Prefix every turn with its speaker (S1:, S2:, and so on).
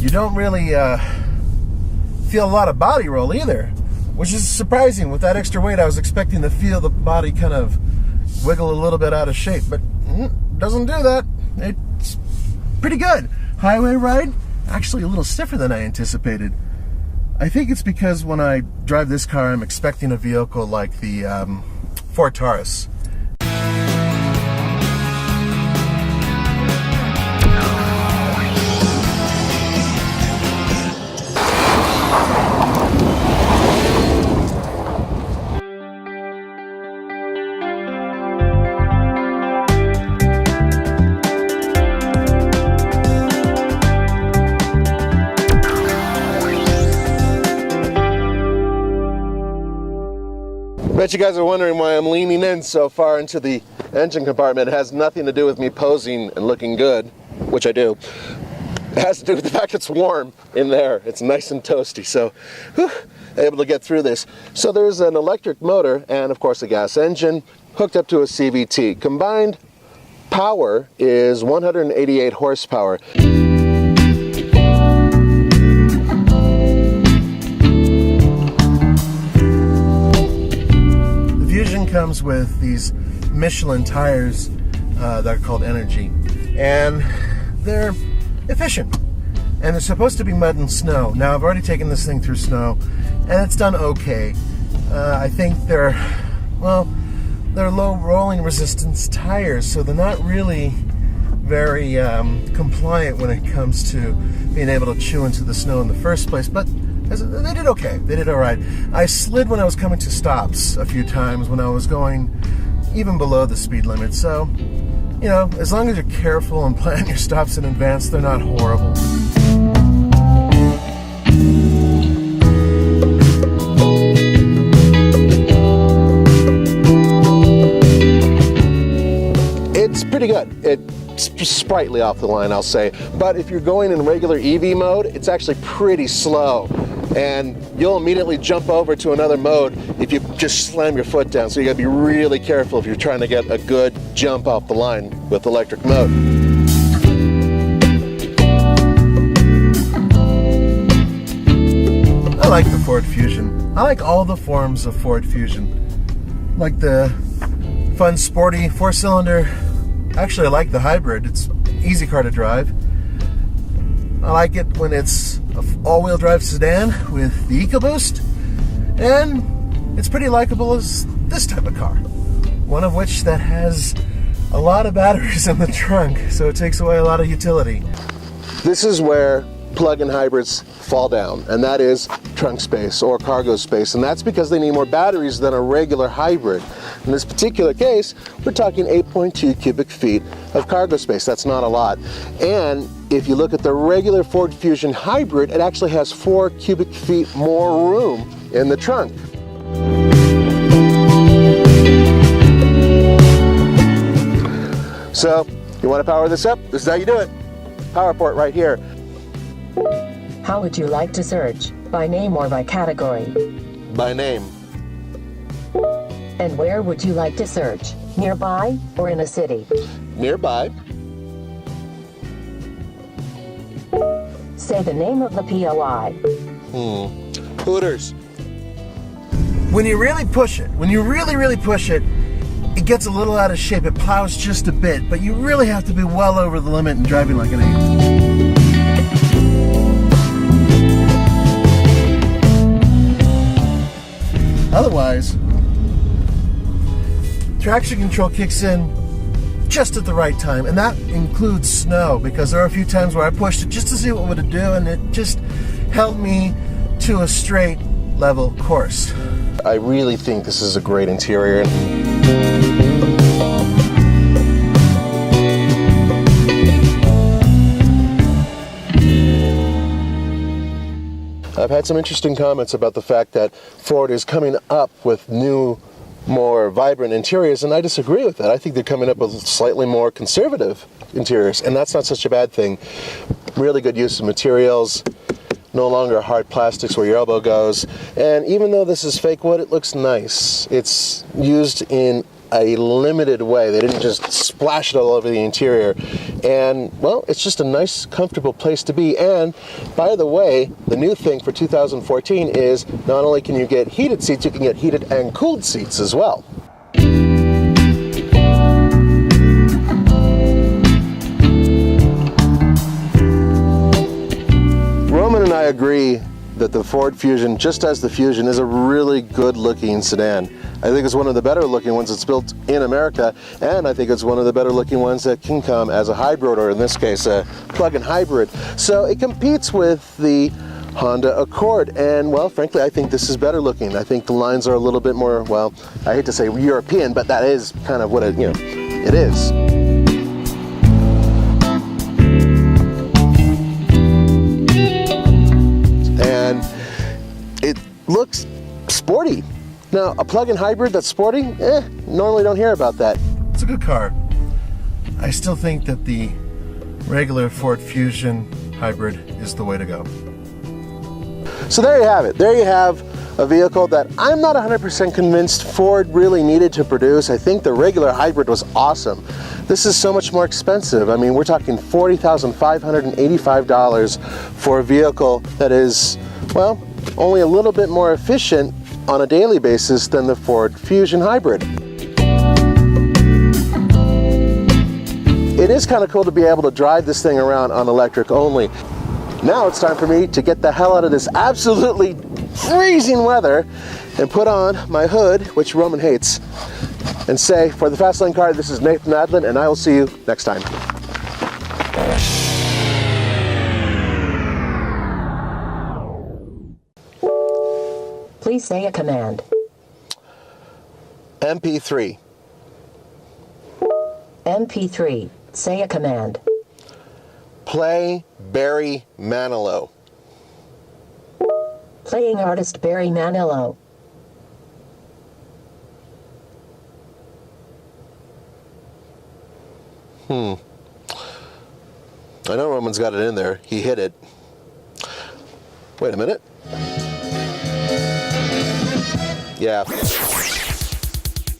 S1: You don't really feel a lot of body roll either, which is surprising. With that extra weight, I was expecting to feel the body kind of wiggle a little bit out of shape, but doesn't do that. It's pretty good. Highway ride, actually a little stiffer than I anticipated. I think it's because when I drive this car, I'm expecting a vehicle like the Ford Taurus. Bet you guys are wondering why I'm leaning in so far into the engine compartment. It has nothing to do with me posing and looking good, which I do. It has to do with the fact it's warm in there. It's nice and toasty, so able to get through this. So there's an electric motor and of course a gas engine hooked up to a CVT. Combined power is 188 horsepower. Comes with these Michelin tires that are called Energi, and they're efficient, and they're supposed to be mud and snow. Now I've already taken this thing through snow and it's done okay. I think they're low rolling resistance tires, so they're not really very compliant when it comes to being able to chew into the snow in the first place, but they did okay. They did all right. I slid when I was coming to stops a few times when I was going even below the speed limit. So, you know, as long as you're careful and plan your stops in advance, they're not horrible. It's pretty good. It's sprightly off the line, I'll say. But if you're going in regular EV mode, it's actually pretty slow. And you'll immediately jump over to another mode if you just slam your foot down. So you gotta be really careful if you're trying to get a good jump off the line with electric mode. I like the Ford Fusion. I like all the forms of Ford Fusion. Like the fun, sporty 4-cylinder. Actually, I like the hybrid. It's an easy car to drive. I like it when it's an all-wheel drive sedan with the EcoBoost, and it's pretty likable as this type of car. One of which that has a lot of batteries in the trunk, so it takes away a lot of utility. This is where plug-in hybrids fall down, and that is trunk space or cargo space, and that's because they need more batteries than a regular hybrid. In this particular case, we're talking 8.2 cubic feet of cargo space. That's not a lot. And if you look at the regular Ford Fusion hybrid, it actually has 4 cubic feet more room in the trunk. So, you want to power this up? This is how you do it. Power port right here.
S2: How would you like to search? By name or by category?
S1: By name.
S2: And where would you like to search? Nearby or in a city?
S1: Nearby.
S2: Say the name of the POI.
S1: Hooters. When you really push it, when you really push it, it gets a little out of shape. It plows just a bit, but you really have to be well over the limit and driving like an 8. Otherwise, traction control kicks in just at the right time, and that includes snow, because there are a few times where I pushed it just to see what would it do, and it just held me to a straight, level course. I really think this is a great interior. I've had some interesting comments about the fact that Ford is coming up with new, more vibrant interiors, and I disagree with that. I think they're coming up with slightly more conservative interiors, and that's not such a bad thing. Really good use of materials, no longer hard plastics where your elbow goes, and even though this is fake wood, it looks nice. It's used in a limited way. They didn't just splash it all over the interior. And, well, it's just a nice, comfortable place to be. And, by the way, the new thing for 2014 is not only can you get heated seats, you can get heated and cooled seats as well. Roman and I agree that the Ford Fusion, just as the Fusion, is a really good looking sedan. I think it's one of the better looking ones that's built in America, and I think it's one of the better looking ones that can come as a hybrid, or in this case a plug-in hybrid. So it competes with the Honda Accord, and well, frankly, I think this is better looking. I think the lines are a little bit more, well, I hate to say European, but that is kind of what it, it is. And it looks sporty. Now, a plug-in hybrid that's sporty, normally don't hear about that. It's a good car. I still think that the regular Ford Fusion hybrid is the way to go. So there you have it. There you have a vehicle that I'm not 100% convinced Ford really needed to produce. I think the regular hybrid was awesome. This is so much more expensive. I mean, we're talking $40,585 for a vehicle that is, well, only a little bit more efficient on a daily basis than the Ford Fusion hybrid. It is kind of cool to be able to drive this thing around on electric only. Now it's time for me to get the hell out of this absolutely freezing weather and put on my hood, which Roman hates, and say, for the Fast Lane Car, this is Nathan Adlin, and I will see you next time.
S2: Please say a command.
S1: MP3.
S2: MP3. Say a command.
S1: Play Barry Manilow.
S2: Playing artist Barry Manilow.
S1: I know Roman's got it in there. He hit it. Wait a minute. Yeah.